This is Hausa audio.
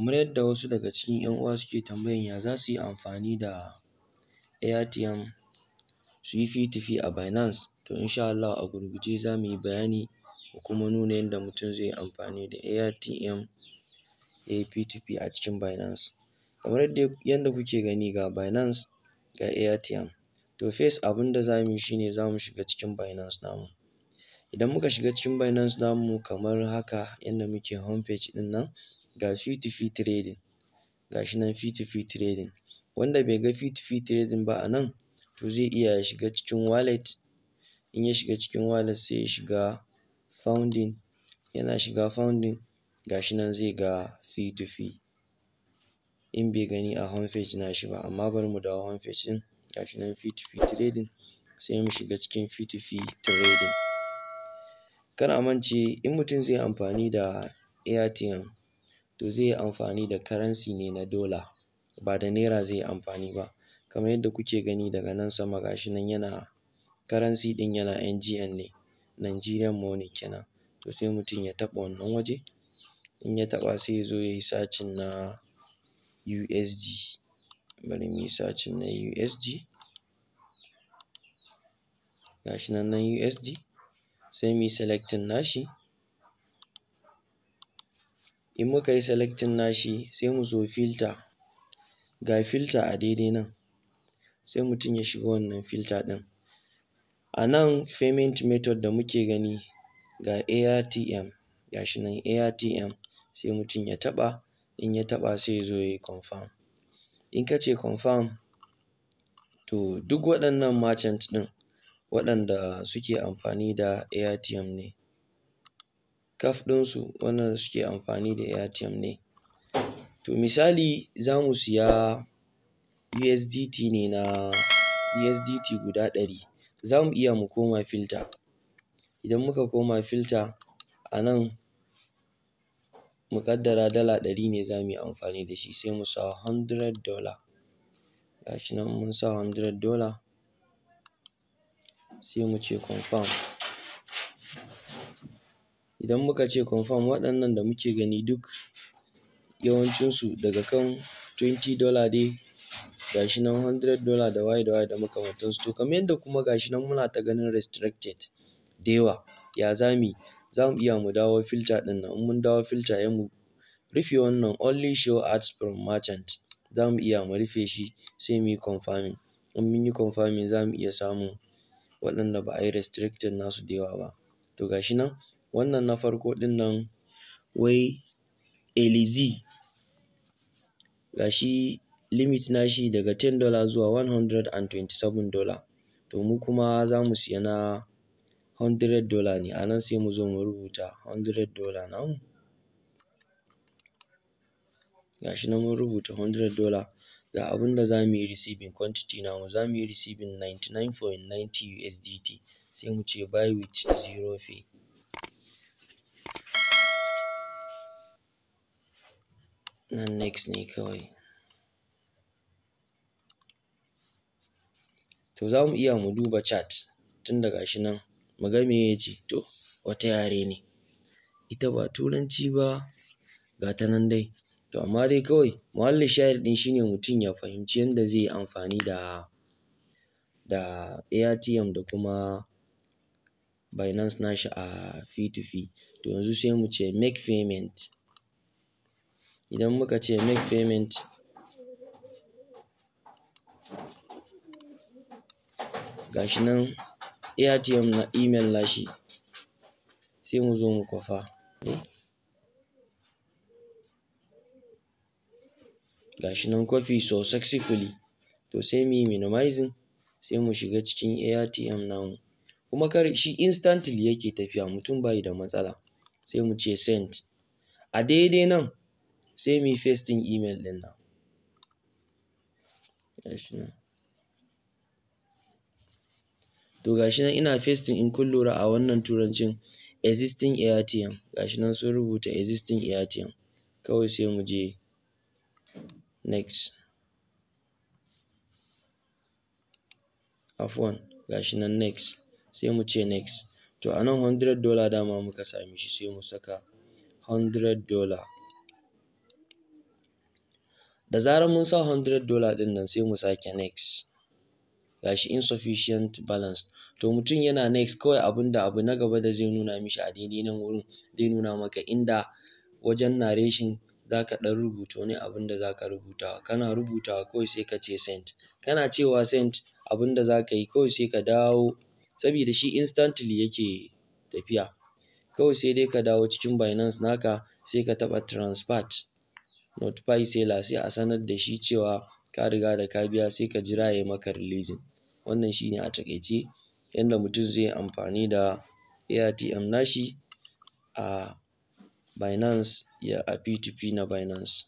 kamar yadda wasu daga cikin 'yan uwa suke tambayan ya za su yi amfani da Airtm su yi P2P a Binance, to insha Allah a gurguje za mu yi bayani mu kuma nuna yadda mutum zai yi amfani da Airtm ya yi P2P a cikin Binance. Kamar yadda kuke gani ga Binance ga Airtm. To first abin da za mu yi shi ne za mu shiga cikin Binance namu. Idan muka shiga cikin Binance namu kamar haka yadda muke home page ɗin nan, ga P2P trading, ga shi nan P2P trading. Wanda bai ga P2P trading ba a nan, to zai iya ya shiga cikin wallet. In ya shiga cikin wallet sai ya shiga founding, yana shiga founding ga shi nan zai ga P2P. In bai gani a home page nashi ba, amma bari mu dawo home page ɗin, ga shi nan P2P trading, sai mu shiga cikin P2P trading. Kar a mance in mutum zai yi amfani da Airtm, to zai yi amfani da currency ne na dollar, ba da naira zai yi amfani ba. Kamar yadda kuke gani daga nan sama ga shi nan yana currency ɗin yana NGN ne, Nigerian money kenan. To sai mutum ya taɓa wannan waje, in ya taɓa sai ya zo ya yi searching na USD. Bari mu yi searching na USD. Ga shi nan USD. Sai mu yi selecting nashi. In muka yi selecting nashi sai mu zo filter. Ga filter a daidai nan. Sai mutum ya shiga wannan filter ɗin. A nan payment method da muke gani ga Airtm, ga shi nan Airtm, sai mutum ya taɓa. In ya taɓa sai ya zo ya yi confirm. In ka ce confirm, to duk waɗannan merchant ɗin waɗanda suke amfani da Airtm ne. Kaf ɗinsu wannan suke amfani da Airtm ne. To misali za mu siya USDT ne na USDT guda 100. Za mu iya mu koma filter. Idan muka koma filter a nan mu ƙaddara dala 100 ne za mu yi amfani da shi, sai mu sa $100. Ga shi nan mun sa $100. Sai mu ce confirm. Idan muka ce confirm, waɗannan da muke gani duk yawancinsu daga kan $20 dai, ga shi nan $100 da waye da makamantansu. To kamar yadda kuma ga shi nan muna ta ganin restricted da yawa, ya za mu yi? Za mu iya mu dawo filter ɗin nan. In mun dawo filter sai mu rufe wannan only show ads from merchant. Za mu iya mu rufe shi sai mu yi confirming. In mun yi confirming za mu iya samun waɗanda ba a yi restricted nasu da yawa ba. To ga shi nan wannan na farko ɗin nan wai LZ, ga shi limit nashi daga $10 zuwa $127. To mu kuma za mu siya na $100 ne. A nan sai mu zo mu rubuta $100 namu. Ga shi nan mun rubuta $100. Ga abin da za mu yi receiving quantity namu, za mu yi receiving 99.90 USDT. Sai mu ce buy with zero fee. Nan next ne kawai. To za mu iya mu duba chat tun daga shi nan mu ga me ya ce. To wata yare ne, ita ba turanci ba, ga ta nan dai. To amma dai kawai muhallin shahid ɗin shine mutum ya fahimci yadda zai yi amfani da Airtm da kuma Binance nashi a P2P. To yanzu sai mu ce make payment. Idan muka ce make payment, ga shi nan Airtm na email nashi, sai mu zo mu kwafa. Ga shi nan copy successfully. To sai mu yi minimizing, sai mu shiga cikin Airtm namu. Kuma kar shi instantly yake tafiya, mutum bai da matsala. Sai mu ce send. A daidai nan sai mu yi pasting email ɗin nan. Ga shi nan. To ga shi nan ina pasting, in kun lura a wannan turancin existing Airtm. Ga shi nan sun rubuta existing Airtm. Kawai sai mu je next. Afwan, ga shi nan next. Sai mu ce next. To a nan $100 dama muka sami shi, sai mu saka $100. Da zarar mun sa $100 ɗin nan sai mu sake next. Gashi insufficient balance. To mutum yana next kawai abu na gaba da zai nuna mishi a daidai nan wurin zai nuna maka inda wajen narration zaka ɗan rubuta wani abun da zaka rubuta. Kana rubutawa kawai sai ka ce send. Kana cewa send abun da zaka yi kawai sai ka dawo, saboda shi instantly yake tafiya. Kawai sai dai ka dawo cikin Binance naka sai ka taɓa transfer, notify seller sai a sanar da shi cewa ka riga da ka biya, sai ka jira ya maka releasing. Wannan shine a taƙaice yanda mutum zai yi amfani da Airtm nashi a Binance a P2P na Binance.